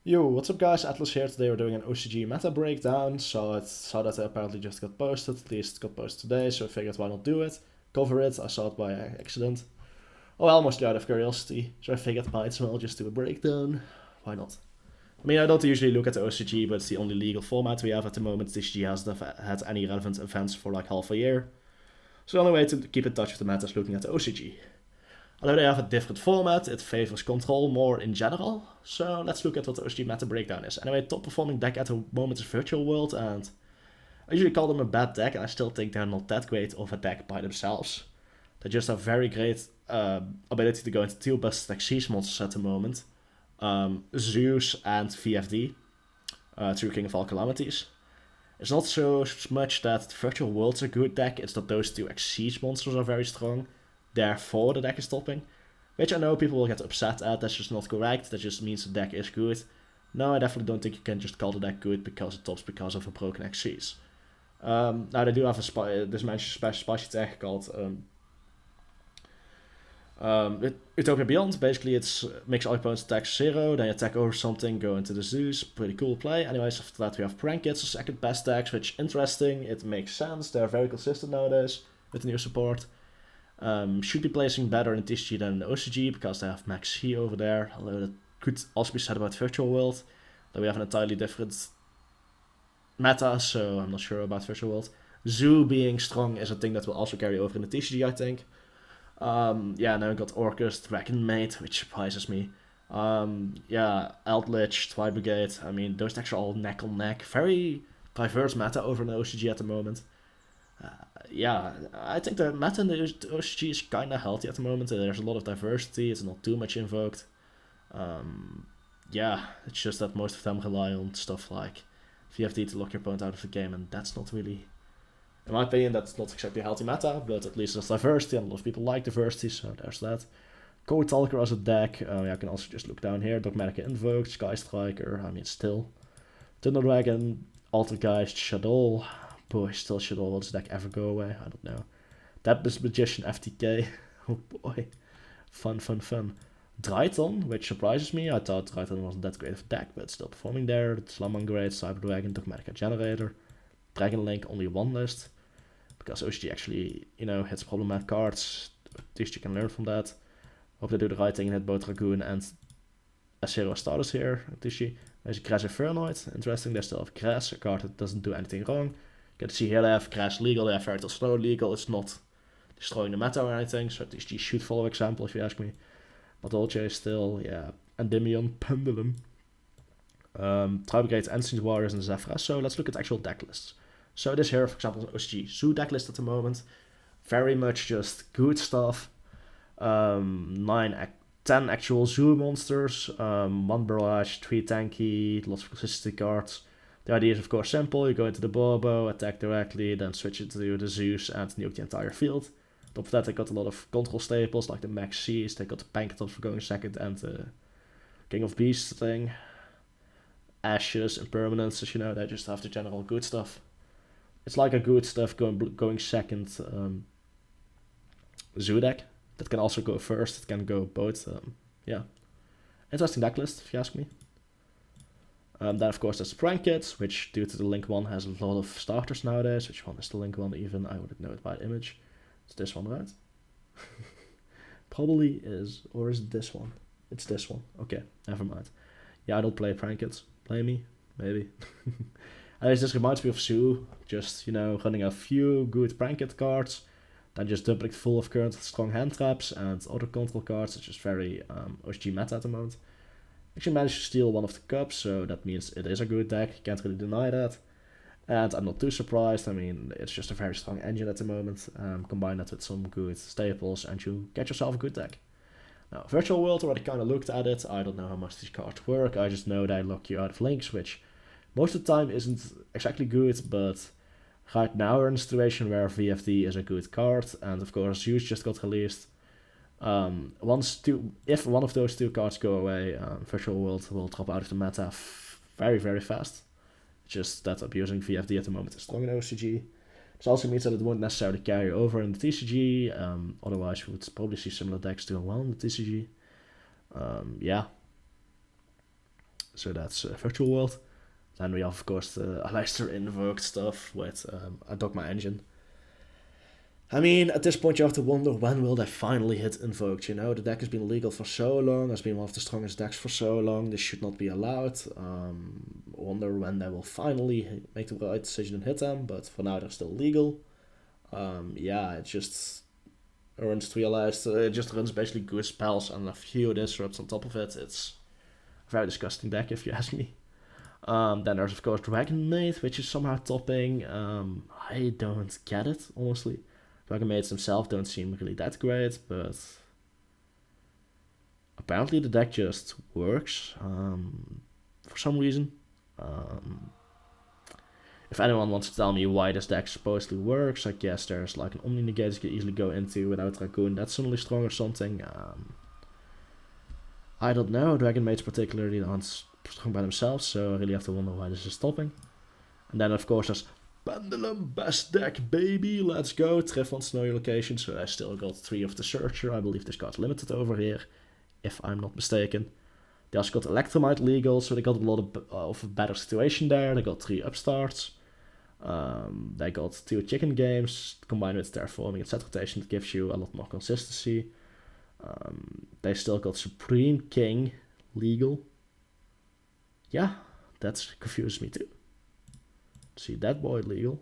Yo, what's up guys, Atlas here. Today we're doing an Ocg Meta Breakdown, so I saw that it apparently just got posted, at least it got posted today, so I figured why not do it, cover it. I saw it by accident. Oh well, mostly out of curiosity, so I figured might as well just do a breakdown. Why not? I mean, I don't usually look at the OCG, but it's the only legal format we have at the moment. TCG hasn't had any relevant events for like half a year. So the only way to keep in touch with the meta is looking at the OCG. Although they have a different format, it favors control more in general. So let's look at what the Ocg Meta Breakdown is. Anyway, top performing deck at the moment is Virtual World, and I usually call them a bad deck, and I still think they're not that great of a deck by themselves. They just have very great ability to go into 2 best deck siege monsters at the moment. Zeus and VFD, through King of All Calamities. It's not so much that Virtual World's a good deck, it's that those 2 siege monsters are very strong. Therefore, the deck is topping. Which I know people will get upset at, that's just not correct, that just means the deck is good. No, I definitely don't think you can just call the deck good because it tops because of a broken XCs. Now, they do have this mentioned spicy tech called Utopia Beyond. Basically, it's makes all opponents attack 0, then you attack over something, go into the Zeus. Pretty cool play. Anyways, after that, we have Prank Kids, the second best decks, which interesting, it makes sense. They're very consistent nowadays with the new support. Should be placing better in TCG than in OCG because they have Max C over there, although that could also be said about Virtual World. Though we have an entirely different meta, so I'm not sure about Virtual World. Zoo being strong is a thing that will also carry over in the TCG, I think. Now we got Orcus Dragon, which surprises me. Eldritch, Twi Brigade. I mean, those decks are all neck on neck. Very diverse meta over in the OCG at the moment. I think the meta in the OCG is kind of healthy at the moment. There's a lot of diversity. It's not too much invoked. It's just that most of them rely on stuff like VFD to lock your opponent out of the game, and that's not really, in my opinion, that's not exactly a healthy meta, but at least there's diversity, and a lot of people like diversity, so there's that. Code Talker as a deck, I can also just look down here. Dogmatica Invoked, Sky Striker, I mean, still. Thunder Dragon, Altergeist, Shadow. Boy, still should all this deck ever go away? I don't know. Deadless Magician FTK. Oh boy. Fun. Dryton, which surprises me. I thought Dryton wasn't that great of a deck, but it's still performing there. Slammon Great, Cyber Dragon, Dogmatica Generator. Dragon Link, only one list. Because OCG actually, hits problematic cards. At least you can learn from that. Hope they do the right thing and hit both Dragoon and Zero Status here. There's Grass Infernoid. Interesting, they still have Grass, a card that doesn't do anything wrong. Get to see here they have Grass legal, they have Fairy Tale Snow legal. It's not destroying the meta or anything, so TCG should follow example if you ask me. But Dolce is still, Endymion, Pendulum, Tri-Brigade, Ancient Warriors, and Zephyr. So let's look at actual deck lists. So this here, for example, is OCG Zoo deck list at the moment. Very much just good stuff. 10 actual Zoo monsters, 1 Barrage, 3 tanky, lots of consistency cards. The idea is of course simple, you go into the Bobo, attack directly, then switch it to the Zeus and nuke the entire field. On top of that they got a lot of control staples like the Max C's, they got the Pancaton for going second and the King of Beasts thing. Ashes, Impermanences, they just have the general good stuff. It's like a good stuff going second Zoo deck. That can also go first, it can go both, Interesting deck list if you ask me. Then of course there's the Prank Kids, which due to the Link 1 has a lot of starters nowadays. Which one is the Link 1 even? I wouldn't know it by image. It's this one, right? Probably is. Or is it this one? It's this one. Okay, never mind. Yeah, I don't play Prank Kids. Play me? Maybe. This reminds me of Zoo. Just, running a few good Prank Kid cards. Then just dumping it full of current strong hand traps and other control cards. It's just very OG meta at the moment. Actually managed to steal one of the cups, so that means it is a good deck. You can't really deny that. And I'm not too surprised. I mean, it's just a very strong engine at the moment. Combine that with some good staples and you get yourself a good deck. Now, Virtual World, already kind of looked at it. I don't know how much these cards work. I just know they lock you out of links, which most of the time isn't exactly good, but right now we're in a situation where VFD is a good card. And of course, Zeus just got released. If one of those 2 cards go away, Virtual World will drop out of the meta very, very fast. Just that abusing VFD at the moment is strong in OCG. This also means that it won't necessarily carry over in the TCG. Otherwise, we would probably see similar decks doing well in the TCG. So that's Virtual World. Then we have, of course, the Aleister invoked stuff with a Dogma engine. I mean, at this point you have to wonder, when will they finally hit invoked, you know? The deck has been legal for so long, has been one of the strongest decks for so long, this should not be allowed. Wonder when they will finally make the right decision and hit them, but for now they're still legal. Yeah, it just runs 3 Aleister, it just runs basically good spells and a few disrupts on top of it. It's a very disgusting deck if you ask me. Then there's of course Dragon Maid, which is somehow topping. I don't get it, honestly. Dragon Maids themselves don't seem really that great, but apparently the deck just works for some reason. If anyone wants to tell me why this deck supposedly works, I guess there's like an Omni Negate you could easily go into without Raccoon that's suddenly strong or something. I don't know, Dragon Maids particularly aren't strong by themselves, so I really have to wonder why this is stopping. And then of course there's Pendulum, best deck baby, let's go. Trifons, know your location, so I still got 3 of the Searcher. I believe this card's limited over here, if I'm not mistaken. They also got Electromite legal, so they got a lot of a better situation there. They got 3 upstarts. They got 2 chicken games, combined with Terraforming and set rotation, that gives you a lot more consistency. They still got Supreme King legal. Yeah, that confuses me too. See that boy legal.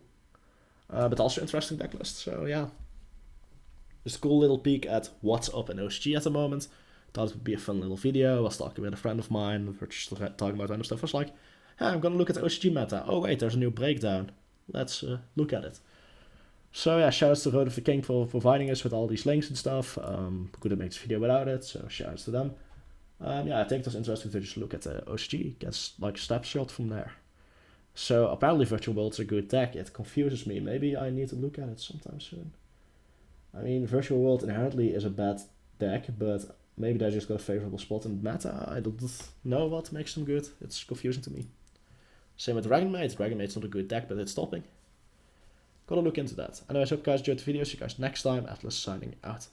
But also interesting deck list, so yeah. Just a cool little peek at what's up in OCG at the moment. Thought it would be a fun little video. I was talking with a friend of mine, we're just talking about random stuff. I was like, hey, I'm gonna look at the OCG meta. Oh wait, there's a new breakdown. Let's look at it. So yeah, shoutouts to Road of the King for providing us with all these links and stuff. Couldn't make this video without it, so shoutouts to them. Yeah, I think it was interesting to just look at the OCG, get like a snapshot from there. So apparently Virtual World's a good deck. It confuses me. Maybe I need to look at it sometime soon. I mean, Virtual World inherently is a bad deck, but maybe they just got a favorable spot in meta. I don't know what makes them good. It's confusing to me. Same with Dragon Maid. Dragon Maid's not a good deck, but it's stopping. Gotta look into that. Anyways, hope you guys enjoyed the video. See you guys next time. Atlas signing out.